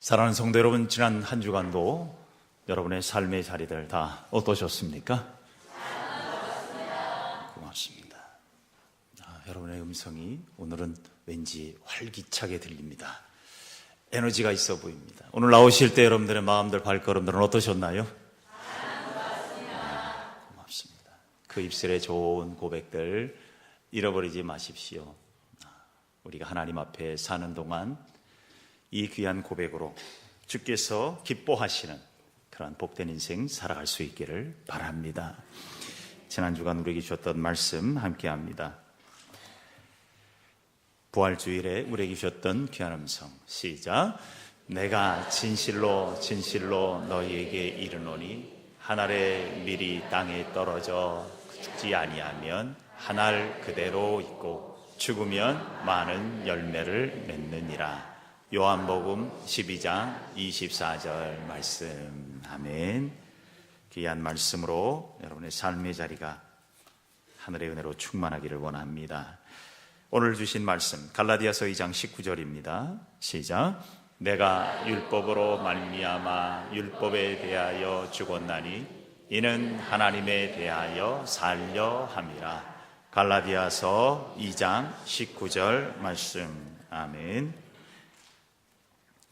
사랑하는 성도 여러분, 지난 한 주간도 여러분의 삶의 자리들 다 어떠셨습니까? 고맙습니다. 여러분의 음성이 오늘은 왠지 활기차게 들립니다. 에너지가 있어 보입니다. 오늘 나오실 때 여러분들의 마음들, 발걸음들은 어떠셨나요? 고맙습니다. 그 입술의 좋은 고백들 잃어버리지 마십시오. 우리가 하나님 앞에 사는 동안 이 귀한 고백으로 주께서 기뻐하시는 그러한 복된 인생 살아갈 수 있기를 바랍니다. 지난 주간 우리에게 주셨던 말씀 함께합니다. 부활주일에 우리에게 주셨던 귀한 음성, 시작. 내가 진실로 진실로 너희에게 이르노니 한 알의 밀이 땅에 떨어져 죽지 아니하면 한 알 그대로 있고 죽으면 많은 열매를 맺느니라. 요한복음 12장 24절 말씀. 아멘. 귀한 말씀으로 여러분의 삶의 자리가 하늘의 은혜로 충만하기를 원합니다. 오늘 주신 말씀 갈라디아서 2장 19절입니다. 시작. 내가 율법으로 말미암아 율법에 대하여 죽었나니 이는 하나님에 대하여 살려 함이라. 갈라디아서 2장 19절 말씀. 아멘.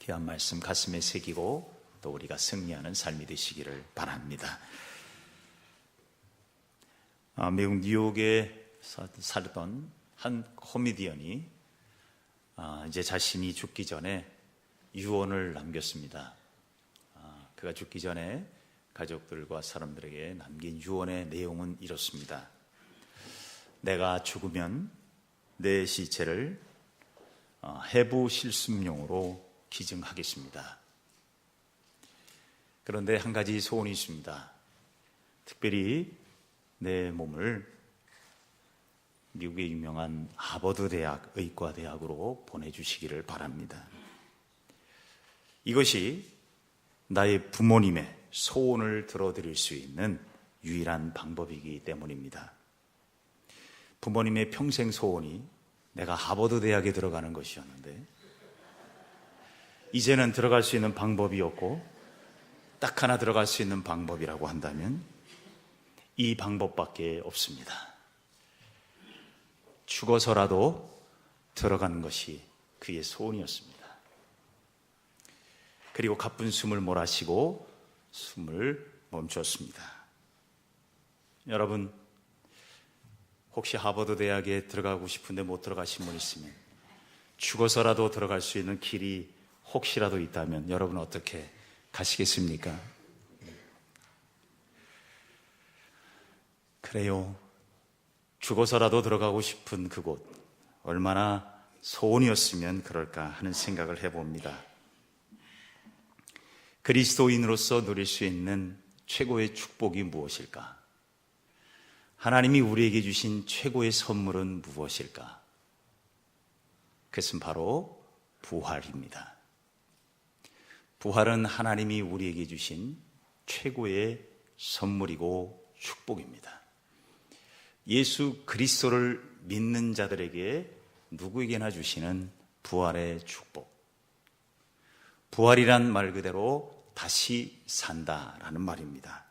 귀한 말씀 가슴에 새기고 또 우리가 승리하는 삶이 되시기를 바랍니다. 미국 뉴욕에 살던 한 코미디언이 이제 자신이 죽기 전에 유언을 남겼습니다. 그가 죽기 전에 가족들과 사람들에게 남긴 유언의 내용은 이렇습니다. 내가 죽으면 내 시체를 해부 실습용으로 기증하겠습니다. 그런데 한 가지 소원이 있습니다. 특별히 내 몸을 미국의 유명한 하버드 대학 의과대학으로 보내주시기를 바랍니다. 이것이 나의 부모님의 소원을 들어드릴 수 있는 유일한 방법이기 때문입니다. 부모님의 평생 소원이 내가 하버드 대학에 들어가는 것이었는데 이제는 들어갈 수 있는 방법이 없고 딱 하나 들어갈 수 있는 방법이라고 한다면 이 방법밖에 없습니다. 죽어서라도 들어가는 것이 그의 소원이었습니다. 그리고 가쁜 숨을 몰아쉬고 숨을 멈췄습니다. 여러분, 혹시 하버드 대학에 들어가고 싶은데 못 들어가신 분 있으면 죽어서라도 들어갈 수 있는 길이 혹시라도 있다면 여러분 어떻게 가시겠습니까? 그래요. 죽어서라도 들어가고 싶은 그곳, 얼마나 소원이었으면 그럴까 하는 생각을 해봅니다. 그리스도인으로서 누릴 수 있는 최고의 축복이 무엇일까? 하나님이 우리에게 주신 최고의 선물은 무엇일까? 그것은 바로 부활입니다. 부활은 하나님이 우리에게 주신 최고의 선물이고 축복입니다. 예수 그리스도를 믿는 자들에게 누구에게나 주시는 부활의 축복. 부활이란 말 그대로 다시 산다라는 말입니다.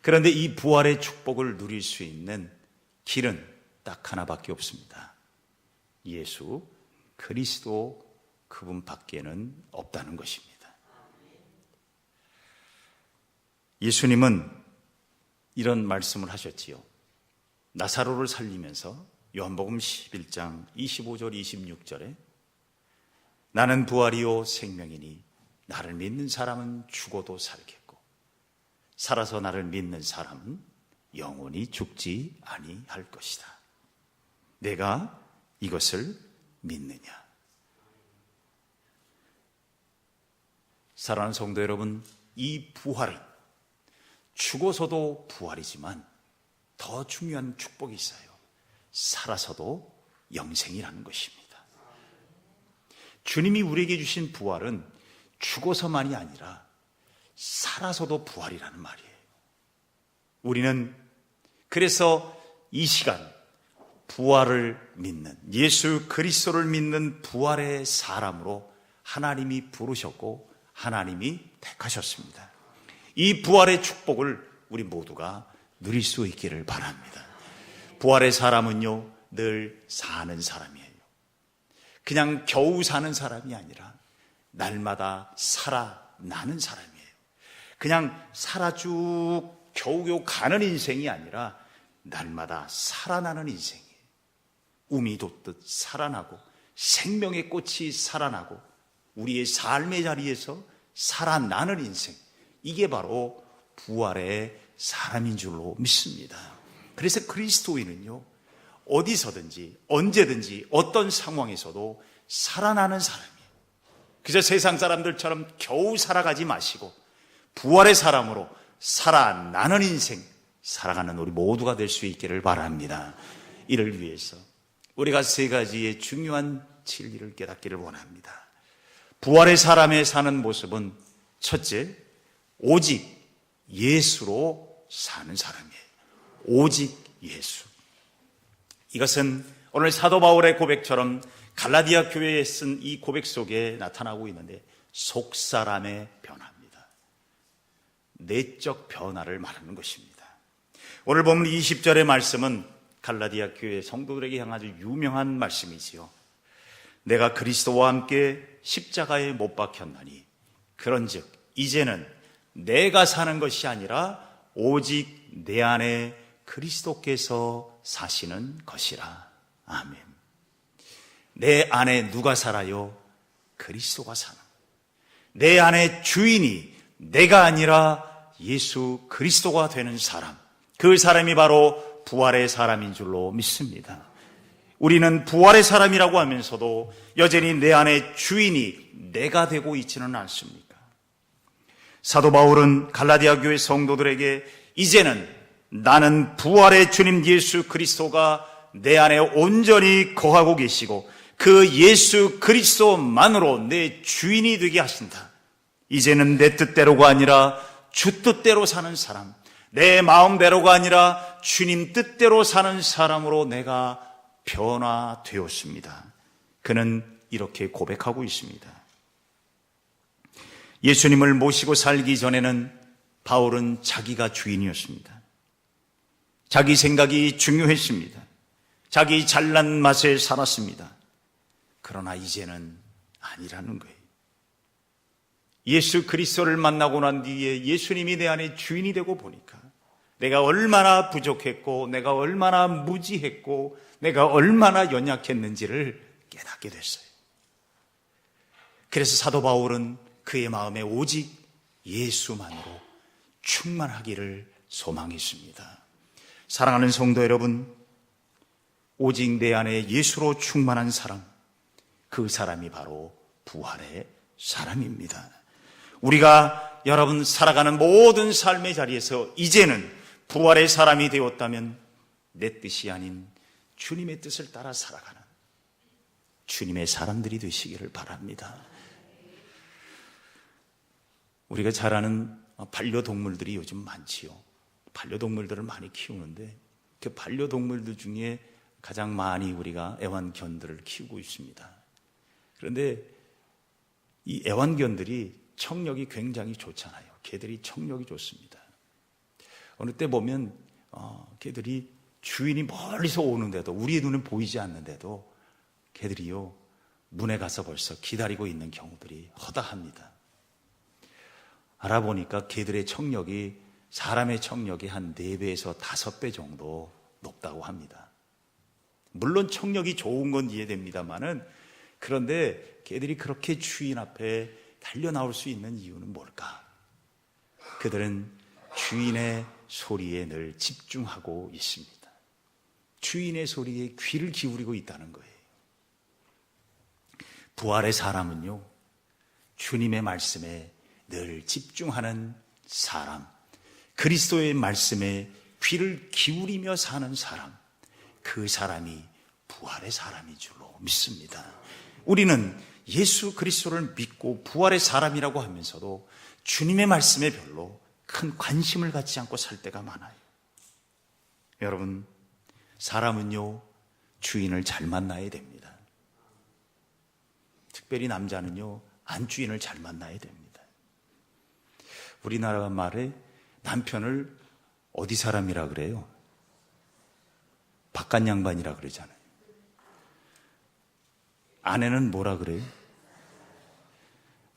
그런데 이 부활의 축복을 누릴 수 있는 길은 딱 하나밖에 없습니다. 예수 그리스도 그분밖에는 없다는 것입니다. 예수님은 이런 말씀을 하셨지요. 나사로를 살리면서 요한복음 11장 25절 26절에 나는 부활이요 생명이니 나를 믿는 사람은 죽어도 살겠고 살아서 나를 믿는 사람은 영원히 죽지 아니할 것이다. 내가 이것을 믿느냐? 사랑하는 성도 여러분, 이 부활은 죽어서도 부활이지만 더 중요한 축복이 있어요. 살아서도 영생이라는 것입니다. 주님이 우리에게 주신 부활은 죽어서만이 아니라 살아서도 부활이라는 말이에요. 우리는 그래서 이 시간 부활을 믿는, 예수 그리스도를 믿는 부활의 사람으로 하나님이 부르셨고 하나님이 택하셨습니다. 이 부활의 축복을 우리 모두가 누릴 수 있기를 바랍니다. 부활의 사람은요, 늘 사는 사람이에요. 그냥 겨우 사는 사람이 아니라 날마다 살아나는 사람이에요. 그냥 살아 쭉 겨우겨우 가는 인생이 아니라 날마다 살아나는 인생이에요. 우미 돋듯 살아나고 생명의 꽃이 살아나고 우리의 삶의 자리에서 살아나는 인생, 이게 바로 부활의 사람인 줄로 믿습니다. 그래서 그리스도인은요, 어디서든지 언제든지 어떤 상황에서도 살아나는 사람이에요. 그저 세상 사람들처럼 겨우 살아가지 마시고 부활의 사람으로 살아나는 인생 살아가는 우리 모두가 될 수 있기를 바랍니다. 이를 위해서 우리가 세 가지의 중요한 진리를 깨닫기를 원합니다. 부활의 사람의 사는 모습은 첫째, 오직 예수로 사는 사람이에요. 오직 예수. 이것은 오늘 사도 바울의 고백처럼 갈라디아 교회에 쓴 이 고백 속에 나타나고 있는데 속사람의 변화입니다. 내적 변화를 말하는 것입니다. 오늘 보면 20절의 말씀은 갈라디아 교회 성도들에게 향한 아주 유명한 말씀이지요. 내가 그리스도와 함께 십자가에 못 박혔나니 그런즉 이제는 내가 사는 것이 아니라 오직 내 안에 그리스도께서 사시는 것이라. 아멘. 내 안에 누가 살아요? 그리스도가 사는 거예요. 내 안에 주인이 내가 아니라 예수 그리스도가 되는 사람, 그 사람이 바로 부활의 사람인 줄로 믿습니다. 우리는 부활의 사람이라고 하면서도 여전히 내 안에 주인이 내가 되고 있지는 않습니까? 사도 바울은 갈라디아 교회 성도들에게 이제는 나는 부활의 주님 예수 그리스도가 내 안에 온전히 거하고 계시고 그 예수 그리스도만으로 내 주인이 되게 하신다. 이제는 내 뜻대로가 아니라 주 뜻대로 사는 사람, 내 마음대로가 아니라 주님 뜻대로 사는 사람으로 내가 변화되었습니다. 그는 이렇게 고백하고 있습니다. 예수님을 모시고 살기 전에는 바울은 자기가 주인이었습니다. 자기 생각이 중요했습니다. 자기 잘난 맛에 살았습니다. 그러나 이제는 아니라는 거예요. 예수 그리스도를 만나고 난 뒤에 예수님이 내 안에 주인이 되고 보니까 내가 얼마나 부족했고 내가 얼마나 무지했고 내가 얼마나 연약했는지를 깨닫게 됐어요. 그래서 사도 바울은 그의 마음에 오직 예수만으로 충만하기를 소망했습니다. 사랑하는 성도 여러분, 오직 내 안에 예수로 충만한 사람, 그 사람이 바로 부활의 사람입니다. 우리가 여러분 살아가는 모든 삶의 자리에서 이제는 부활의 사람이 되었다면 내 뜻이 아닌 주님의 뜻을 따라 살아가는 주님의 사람들이 되시기를 바랍니다. 우리가 잘 아는 반려동물들이 요즘 많지요. 반려동물들을 많이 키우는데 그 반려동물들 중에 가장 많이 우리가 애완견들을 키우고 있습니다. 그런데 이 애완견들이 청력이 굉장히 좋잖아요. 개들이 청력이 좋습니다. 어느 때 보면 개들이 주인이 멀리서 오는데도 우리의 눈은 보이지 않는데도 개들이요 문에 가서 벌써 기다리고 있는 경우들이 허다합니다. 알아보니까 개들의 청력이 사람의 청력이 한 4배에서 5배 정도 높다고 합니다. 물론 청력이 좋은 건 이해됩니다만은 그런데 개들이 그렇게 주인 앞에 달려 나올 수 있는 이유는 뭘까? 그들은 주인의 소리에 늘 집중하고 있습니다. 주인의 소리에 귀를 기울이고 있다는 거예요. 부활의 사람은요, 주님의 말씀에 늘 집중하는 사람, 그리스도의 말씀에 귀를 기울이며 사는 사람, 그 사람이 부활의 사람인 줄로 믿습니다. 우리는 예수 그리스도를 믿고 부활의 사람이라고 하면서도 주님의 말씀에 별로 큰 관심을 갖지 않고 살 때가 많아요. 여러분, 사람은요 주인을 잘 만나야 됩니다. 특별히 남자는요 안주인을 잘 만나야 됩니다. 우리나라 말에 남편을 어디 사람이라 그래요? 바깥 양반이라 그러잖아요. 아내는 뭐라 그래요?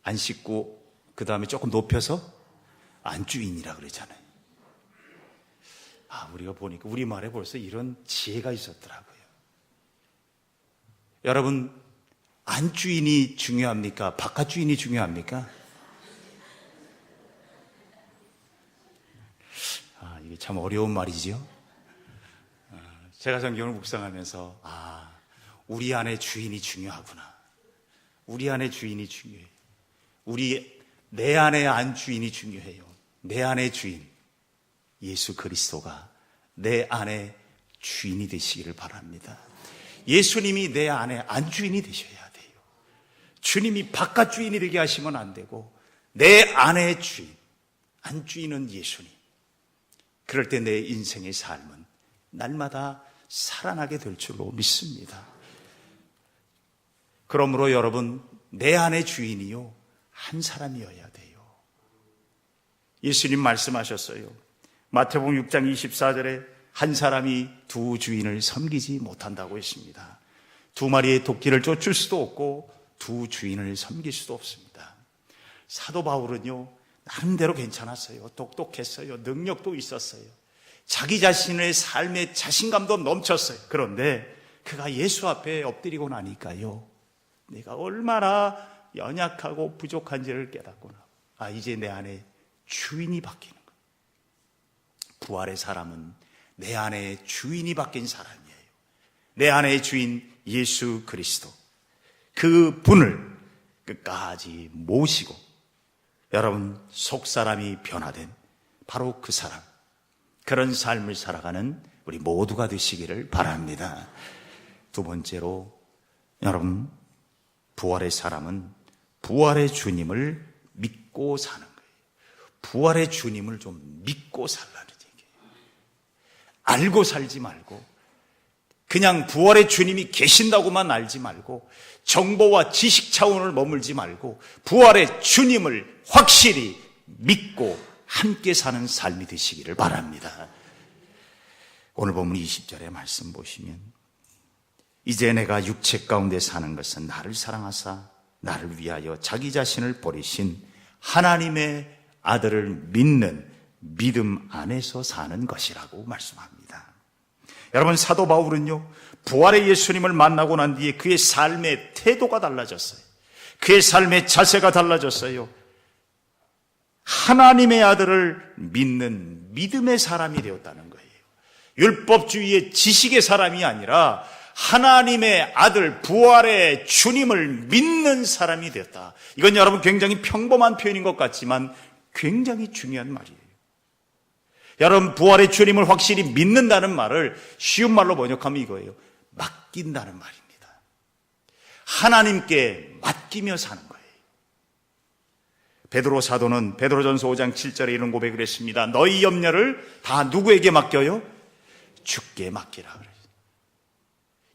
안 씻고 그 다음에 조금 높여서 안주인이라 그러잖아요. 우리가 보니까 우리말에 벌써 이런 지혜가 있었더라고요. 여러분, 안주인이 중요합니까? 바깥주인이 중요합니까? 이게 참 어려운 말이지요. 제가 성경을 묵상하면서 우리 안에 주인이 중요하구나. 우리 안에 주인이 중요해요. 내 안에 안주인이 중요해요. 내 안에 주인 예수 그리스도가 내 안에 주인이 되시기를 바랍니다. 예수님이 내 안에 안주인이 되셔야 돼요. 주님이 바깥 주인이 되게 하시면 안 되고 내 안에 주인, 안주인은 예수님. 그럴 때 내 인생의 삶은 날마다 살아나게 될 줄로 믿습니다. 그러므로 여러분, 내 안의 주인이요 한 사람이어야 돼요. 예수님 말씀하셨어요. 마태복음 6장 24절에 한 사람이 두 주인을 섬기지 못한다고 했습니다. 두 마리의 토끼를 쫓을 수도 없고 두 주인을 섬길 수도 없습니다. 사도 바울은요, 나름대로 괜찮았어요. 똑똑했어요. 능력도 있었어요. 자기 자신의 삶에 자신감도 넘쳤어요. 그런데 그가 예수 앞에 엎드리고 나니까요, 내가 얼마나 연약하고 부족한지를 깨닫구나. 이제 내 안에 주인이 바뀌는 거예요. 부활의 사람은 내 안에 주인이 바뀐 사람이에요. 내 안의 주인 예수 그리스도, 그 분을 끝까지 모시고 여러분 속사람이 변화된 바로 그 사람, 그런 삶을 살아가는 우리 모두가 되시기를 바랍니다. 두 번째로 여러분, 부활의 사람은 부활의 주님을 믿고 사는 거예요. 부활의 주님을 좀 믿고 살라는 얘기예요. 알고 살지 말고 그냥 부활의 주님이 계신다고만 알지 말고 정보와 지식 차원을 머물지 말고 부활의 주님을 확실히 믿고 함께 사는 삶이 되시기를 바랍니다. 오늘 본문 20절의 말씀 보시면 이제 내가 육체 가운데 사는 것은 나를 사랑하사 나를 위하여 자기 자신을 버리신 하나님의 아들을 믿는 믿음 안에서 사는 것이라고 말씀합니다. 여러분, 사도 바울은요, 부활의 예수님을 만나고 난 뒤에 그의 삶의 태도가 달라졌어요. 그의 삶의 자세가 달라졌어요. 하나님의 아들을 믿는 믿음의 사람이 되었다는 거예요. 율법주의의 지식의 사람이 아니라 하나님의 아들, 부활의 주님을 믿는 사람이 되었다. 이건 여러분 굉장히 평범한 표현인 것 같지만 굉장히 중요한 말이에요. 여러분, 부활의 주님을 확실히 믿는다는 말을 쉬운 말로 번역하면 이거예요. 맡긴다는 말입니다. 하나님께 맡기며 사는 거예요. 베드로 사도는 베드로전서 5장 7절에 이런 고백을 했습니다. 너희 염려를 다 누구에게 맡겨요? 주께 맡기라 그래요.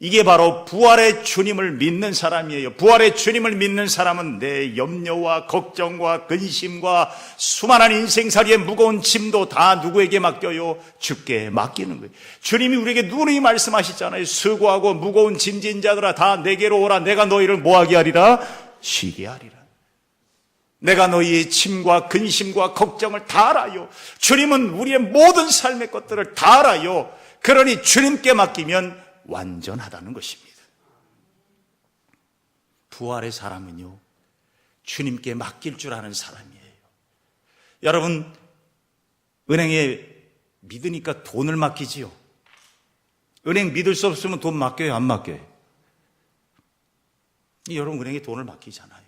이게 바로 부활의 주님을 믿는 사람이에요. 부활의 주님을 믿는 사람은 내 염려와 걱정과 근심과 수많은 인생살이의 무거운 짐도 다 누구에게 맡겨요? 주께 맡기는 거예요. 주님이 우리에게 누누이 말씀하시잖아요. 수고하고 무거운 짐진 자들아 다 내게로 오라. 내가 너희를 뭐하게 하리라? 쉬게 하리라. 내가 너희의 짐과 근심과 걱정을 다 알아요. 주님은 우리의 모든 삶의 것들을 다 알아요. 그러니 주님께 맡기면 완전하다는 것입니다. 부활의 사람은요, 주님께 맡길 줄 아는 사람이에요. 여러분, 은행에 믿으니까 돈을 맡기지요. 은행 믿을 수 없으면 돈 맡겨요, 안 맡겨요? 여러분, 은행에 돈을 맡기잖아요.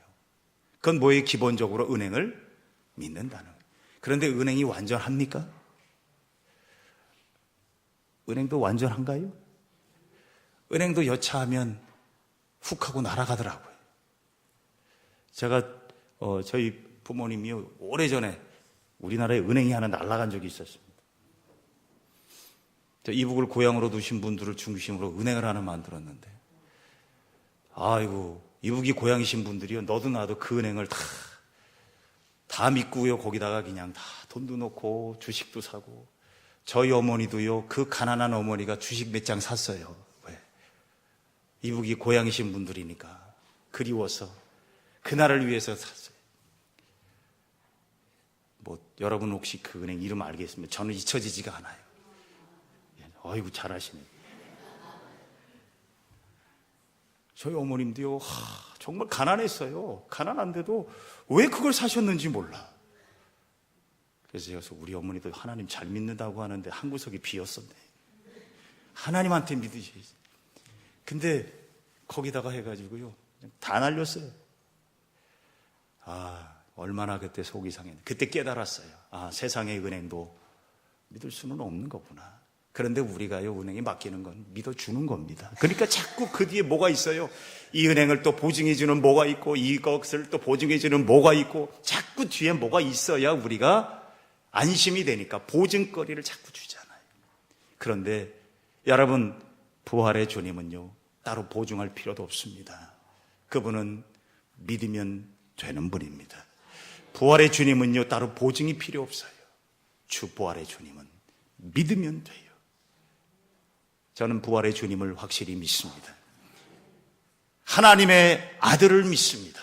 그건 뭐예요? 기본적으로 은행을 믿는다는 거예요. 그런데 은행이 완전합니까? 은행도 완전한가요? 은행도 여차하면 훅 하고 날아가더라고요. 제가 저희 부모님이 오래전에 우리나라에 은행이 하나 날아간 적이 있었습니다. 이북을 고향으로 두신 분들을 중심으로 은행을 하나 만들었는데, 아이고, 이북이 고향이신 분들이요, 너도 나도 그 은행을 다 믿고요, 거기다가 그냥 다 돈도 넣고 주식도 사고, 저희 어머니도요, 그 가난한 어머니가 주식 몇 장 샀어요. 왜? 이북이 고향이신 분들이니까 그리워서 그날을 위해서 샀어요. 여러분 혹시 그 은행 이름 알겠습니까? 저는 잊혀지지가 않아요. 어이구, 잘하시네. 저희 어머님도요, 정말 가난했어요. 가난한데도 왜 그걸 사셨는지 몰라. 그래서 우리 어머니도 하나님 잘 믿는다고 하는데 한 구석이 비었었네. 하나님한테 믿으셔야지. 근데 거기다가 해가지고요, 다 날렸어요. 얼마나 그때 속이 상했는데, 그때 깨달았어요. 세상의 은행도 믿을 수는 없는 거구나. 그런데 우리가요, 은행에 맡기는 건 믿어주는 겁니다. 그러니까 자꾸 그 뒤에 뭐가 있어요. 이 은행을 또 보증해주는 뭐가 있고, 이것을 또 보증해주는 뭐가 있고, 자꾸 뒤에 뭐가 있어야 우리가 안심이 되니까 보증거리를 자꾸 주잖아요. 그런데 여러분, 부활의 주님은요, 따로 보증할 필요도 없습니다. 그분은 믿으면 되는 분입니다. 부활의 주님은요, 따로 보증이 필요 없어요. 주 부활의 주님은 믿으면 돼요. 저는 부활의 주님을 확실히 믿습니다. 하나님의 아들을 믿습니다.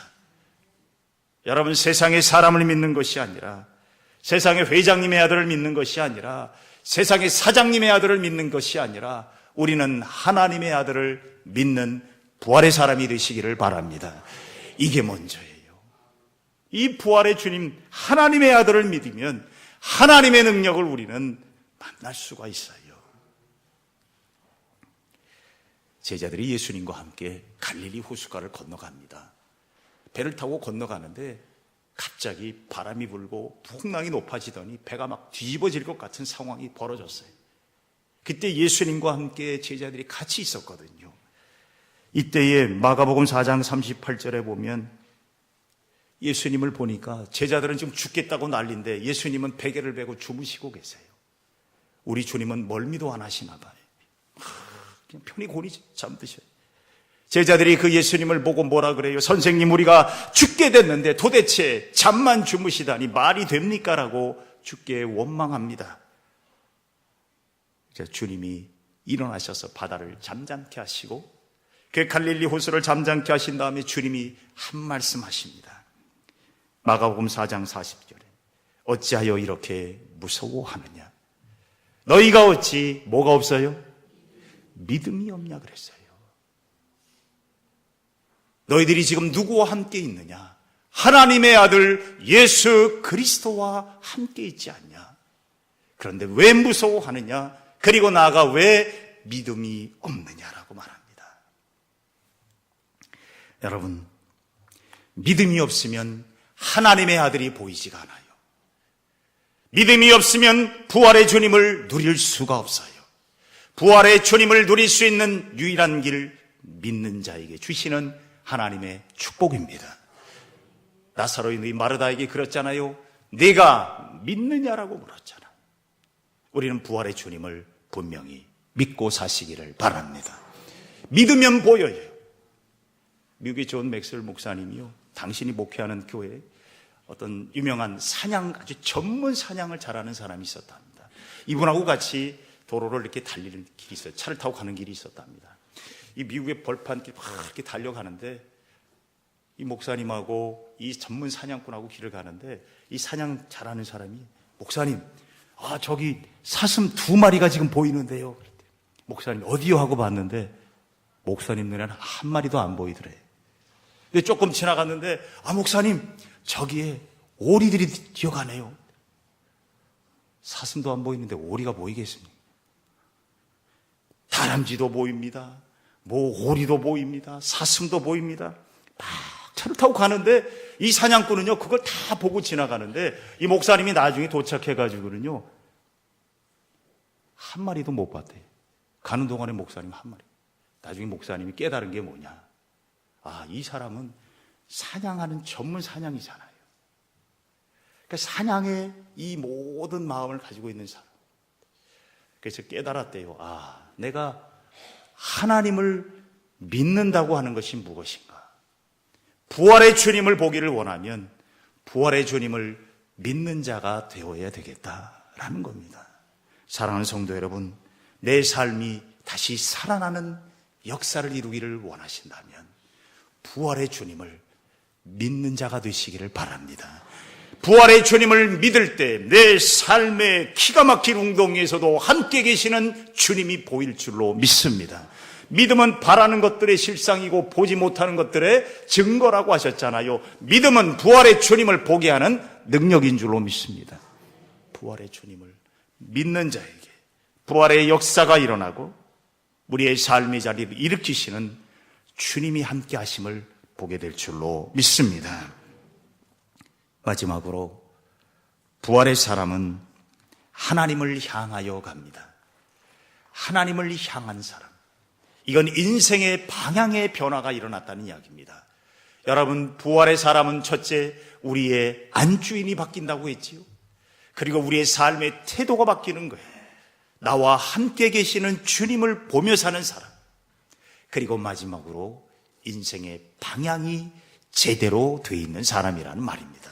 여러분, 세상의 사람을 믿는 것이 아니라, 세상의 회장님의 아들을 믿는 것이 아니라, 세상의 사장님의 아들을 믿는 것이 아니라, 우리는 하나님의 아들을 믿는 부활의 사람이 되시기를 바랍니다. 이게 먼저예요. 이 부활의 주님, 하나님의 아들을 믿으면 하나님의 능력을 우리는 만날 수가 있어요. 제자들이 예수님과 함께 갈릴리 호숫가를 건너갑니다. 배를 타고 건너가는데 갑자기 바람이 불고 풍랑이 높아지더니 배가 막 뒤집어질 것 같은 상황이 벌어졌어요. 그때 예수님과 함께 제자들이 같이 있었거든요. 이때에 마가복음 4장 38절에 보면 예수님을 보니까 제자들은 지금 죽겠다고 난리인데 예수님은 베개를 베고 주무시고 계세요. 우리 주님은 멀미도 안 하시나 봐요. 그냥 편히 곤히 잠드셔요. 제자들이 그 예수님을 보고 뭐라 그래요? 선생님, 우리가 죽게 됐는데 도대체 잠만 주무시다니 말이 됩니까? 라고 주께 원망합니다. 주님이 일어나셔서 바다를 잠잠케 하시고 그 갈릴리 호수를 잠잠케 하신 다음에 주님이 한 말씀 하십니다. 마가복음 4장 40절에 어찌하여 이렇게 무서워하느냐? 너희가 어찌 뭐가 없어요? 믿음이 없냐 그랬어요. 너희들이 지금 누구와 함께 있느냐? 하나님의 아들 예수 그리스도와 함께 있지 않냐? 그런데 왜 무서워하느냐? 그리고 나아가 왜 믿음이 없느냐라고 말합니다. 여러분, 믿음이 없으면 하나님의 아들이 보이지가 않아요. 믿음이 없으면 부활의 주님을 누릴 수가 없어요. 부활의 주님을 누릴 수 있는 유일한 길, 믿는 자에게 주시는 하나님의 축복입니다. 나사로의 누이 마르다에게 그랬잖아요. 네가 믿느냐라고 물었잖아. 우리는 부활의 주님을 분명히 믿고 사시기를 바랍니다. 믿으면 보여요. 미국의 존 맥스웰 목사님이요, 당신이 목회하는 교회에 어떤 유명한 사냥, 아주 전문 사냥을 잘하는 사람이 있었답니다. 이분하고 같이 도로를 이렇게 달리는 길이 있어요. 차를 타고 가는 길이 있었답니다. 이 미국의 벌판길 막 이렇게 달려가는데 이 목사님하고 이 전문 사냥꾼하고 길을 가는데 이 사냥 잘하는 사람이 목사님, 저기 사슴 2마리가 지금 보이는데요. 목사님 어디요? 하고 봤는데 목사님 눈에는 한 마리도 안 보이더래. 근데 조금 지나갔는데 목사님 저기에 오리들이 뛰어가네요. 사슴도 안 보이는데 오리가 보이겠습니까? 다람쥐도 보입니다. 오리도 보입니다. 사슴도 보입니다. 막 차를 타고 가는데 이 사냥꾼은요 그걸 다 보고 지나가는데 이 목사님이 나중에 도착해가지고는요 한 마리도 못 봤대요. 가는 동안에 목사님 한 마리. 나중에 목사님이 깨달은 게 뭐냐? 이 사람은 사냥하는 전문 사냥이잖아요. 그러니까 사냥의 이 모든 마음을 가지고 있는 사람. 그래서 깨달았대요. 내가 하나님을 믿는다고 하는 것이 무엇인가? 부활의 주님을 보기를 원하면 부활의 주님을 믿는 자가 되어야 되겠다라는 겁니다. 사랑하는 성도 여러분, 내 삶이 다시 살아나는 역사를 이루기를 원하신다면 부활의 주님을 믿는 자가 되시기를 바랍니다. 부활의 주님을 믿을 때 내 삶의 기가 막힌 웅덩이에서도 함께 계시는 주님이 보일 줄로 믿습니다. 믿음은 바라는 것들의 실상이고 보지 못하는 것들의 증거라고 하셨잖아요. 믿음은 부활의 주님을 보게 하는 능력인 줄로 믿습니다. 부활의 주님을 믿는 자에게 부활의 역사가 일어나고 우리의 삶의 자리를 일으키시는 주님이 함께 하심을 보게 될 줄로 믿습니다. 마지막으로 부활의 사람은 하나님을 향하여 갑니다. 하나님을 향한 사람. 이건 인생의 방향의 변화가 일어났다는 이야기입니다. 여러분, 부활의 사람은 첫째, 우리의 안주인이 바뀐다고 했지요. 그리고 우리의 삶의 태도가 바뀌는 거예요. 나와 함께 계시는 주님을 보며 사는 사람. 그리고 마지막으로 인생의 방향이 제대로 되어 있는 사람이라는 말입니다.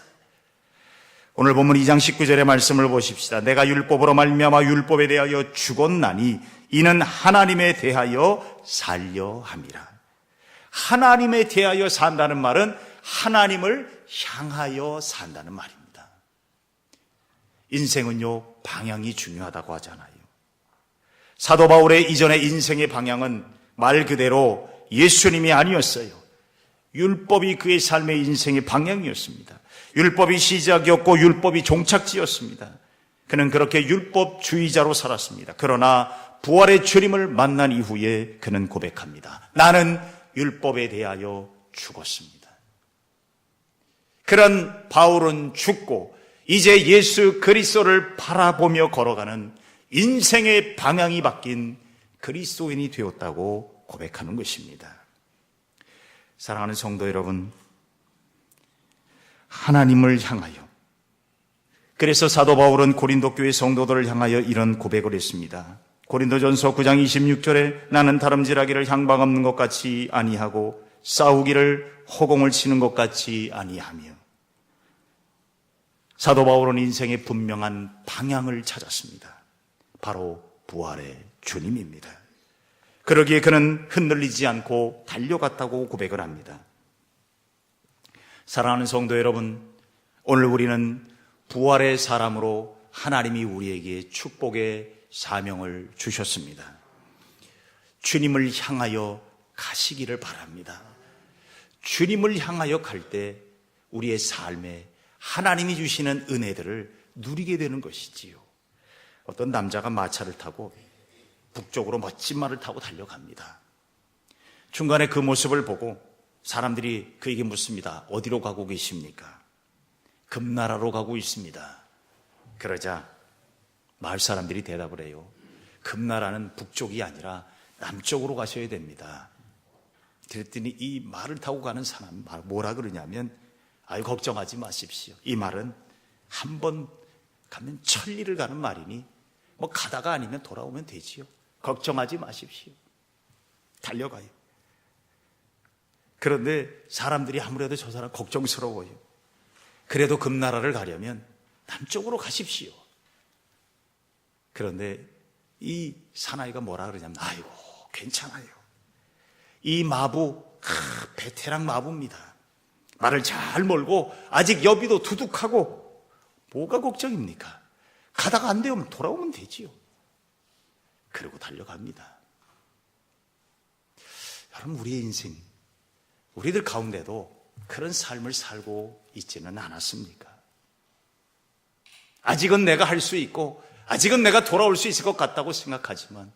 오늘 본문 2장 19절의 말씀을 보십시다. 내가 율법으로 말미암아 율법에 대하여 죽었나니 이는 하나님에 대하여 살려 함이라. 하나님에 대하여 산다는 말은 하나님을 향하여 산다는 말입니다. 인생은요, 방향이 중요하다고 하잖아요. 사도 바울의 이전의 인생의 방향은 말 그대로 예수님이 아니었어요. 율법이 그의 삶의 인생의 방향이었습니다. 율법이 시작이었고 율법이 종착지였습니다. 그는 그렇게 율법주의자로 살았습니다. 그러나 부활의 주님을 만난 이후에 그는 고백합니다. 나는 율법에 대하여 죽었습니다. 그런 바울은 죽고 이제 예수 그리스도를 바라보며 걸어가는 인생의 방향이 바뀐 그리스도인이 되었다고 고백하는 것입니다. 사랑하는 성도 여러분, 하나님을 향하여, 그래서 사도 바울은 고린도 교회 성도들을 향하여 이런 고백을 했습니다. 고린도전서 9장 26절에 나는 다름질하기를 향방 없는 것 같이 아니하고 싸우기를 허공을 치는 것 같이 아니하며. 사도 바울은 인생의 분명한 방향을 찾았습니다. 바로 부활의 주님입니다. 그러기에 그는 흔들리지 않고 달려갔다고 고백을 합니다. 사랑하는 성도 여러분, 오늘 우리는 부활의 사람으로 하나님이 우리에게 축복의 사명을 주셨습니다. 주님을 향하여 가시기를 바랍니다. 주님을 향하여 갈 때 우리의 삶에 하나님이 주시는 은혜들을 누리게 되는 것이지요. 어떤 남자가 마차를 타고 북쪽으로 멋진 말을 타고 달려갑니다. 중간에 그 모습을 보고 사람들이 그에게 묻습니다. 어디로 가고 계십니까? 금나라로 가고 있습니다. 그러자 마을 사람들이 대답을 해요. 금나라는 북쪽이 아니라 남쪽으로 가셔야 됩니다. 그랬더니 이 말을 타고 가는 사람 뭐라 그러냐면, 아유 걱정하지 마십시오. 이 말은 한 번 가면 천리를 가는 말이니 뭐 가다가 아니면 돌아오면 되지요. 걱정하지 마십시오. 달려가요. 그런데 사람들이 아무래도 저 사람 걱정스러워요. 그래도 금나라를 가려면 남쪽으로 가십시오. 그런데 이 사나이가 뭐라 그러냐면, 아이고 괜찮아요. 이 마부 베테랑 마부입니다. 말을 잘 몰고 아직 여비도 두둑하고 뭐가 걱정입니까? 가다가 안 되면 돌아오면 되지요. 그리고 달려갑니다. 여러분, 우리의 인생, 우리들 가운데도 그런 삶을 살고 있지는 않았습니까? 아직은 내가 할 수 있고 아직은 내가 돌아올 수 있을 것 같다고 생각하지만,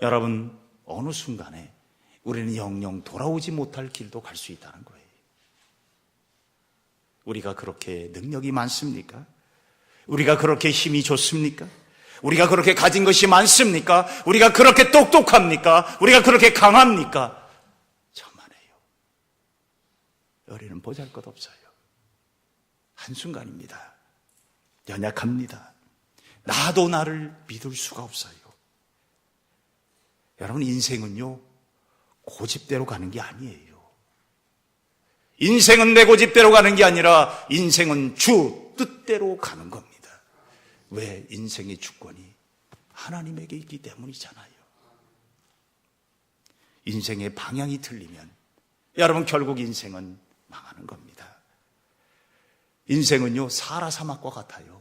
여러분, 어느 순간에 우리는 영영 돌아오지 못할 길도 갈 수 있다는 거예요. 우리가 그렇게 능력이 많습니까? 우리가 그렇게 힘이 좋습니까? 우리가 그렇게 가진 것이 많습니까? 우리가 그렇게 똑똑합니까? 우리가 그렇게 강합니까? 저만해요. 우리는 보잘것없어요. 한순간입니다. 연약합니다. 나도 나를 믿을 수가 없어요. 여러분, 인생은요 고집대로 가는 게 아니에요. 인생은 내 고집대로 가는 게 아니라 인생은 주 뜻대로 가는 겁니다. 왜? 인생의 주권이 하나님에게 있기 때문이잖아요. 인생의 방향이 틀리면 여러분 결국 인생은 망하는 겁니다. 인생은요 사하라 사막과 같아요.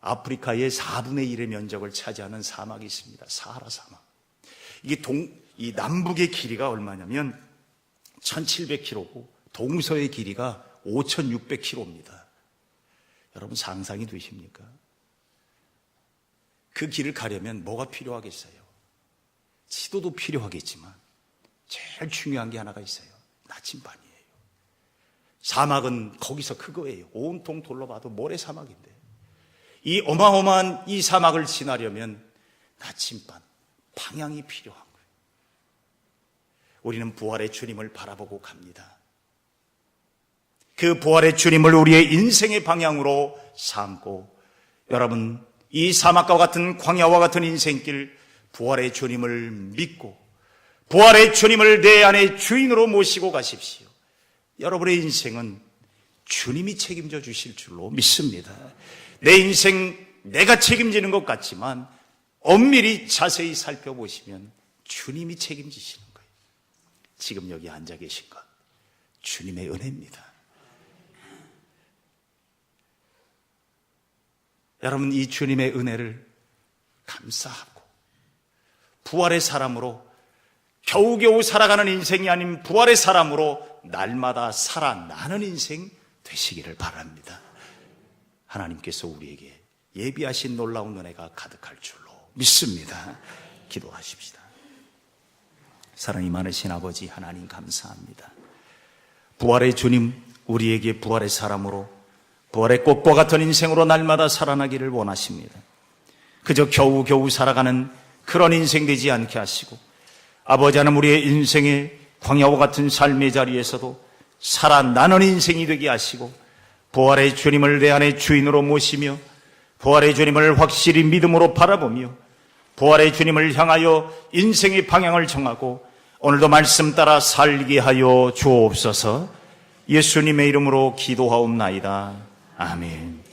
아프리카의 4분의 1의 면적을 차지하는 사막이 있습니다. 사하라 사막. 이게 이 남북의 길이가 얼마냐면 1700km고 동서의 길이가 5600km입니다. 여러분 상상이 되십니까? 그 길을 가려면 뭐가 필요하겠어요? 지도도 필요하겠지만 제일 중요한 게 하나가 있어요. 나침반이에요. 사막은 거기서 그거예요. 온통 둘러봐도 모래사막인데 이 어마어마한 이 사막을 지나려면 나침반, 방향이 필요한 거예요. 우리는 부활의 주님을 바라보고 갑니다. 그 부활의 주님을 우리의 인생의 방향으로 삼고 여러분 이 사막과 같은 광야와 같은 인생길 부활의 주님을 믿고 부활의 주님을 내 안의 주인으로 모시고 가십시오. 여러분의 인생은 주님이 책임져 주실 줄로 믿습니다. 내 인생 내가 책임지는 것 같지만 엄밀히 자세히 살펴보시면 주님이 책임지시는 거예요. 지금 여기 앉아 계신 것 주님의 은혜입니다. 여러분 이 주님의 은혜를 감사하고 부활의 사람으로 겨우겨우 살아가는 인생이 아닌 부활의 사람으로 날마다 살아나는 인생 되시기를 바랍니다. 하나님께서 우리에게 예비하신 놀라운 은혜가 가득할 줄로 믿습니다. 기도하십시다. 사랑이 많으신 아버지 하나님 감사합니다. 부활의 주님 우리에게 부활의 사람으로 부활의 꽃과 같은 인생으로 날마다 살아나기를 원하십니다. 그저 겨우겨우 살아가는 그런 인생 되지 않게 하시고 아버지 하나님 우리의 인생의 광야와 같은 삶의 자리에서도 살아나는 인생이 되게 하시고 부활의 주님을 내 안의 주인으로 모시며 부활의 주님을 확실히 믿음으로 바라보며 부활의 주님을 향하여 인생의 방향을 정하고 오늘도 말씀 따라 살게 하여 주옵소서. 예수님의 이름으로 기도하옵나이다. 아멘.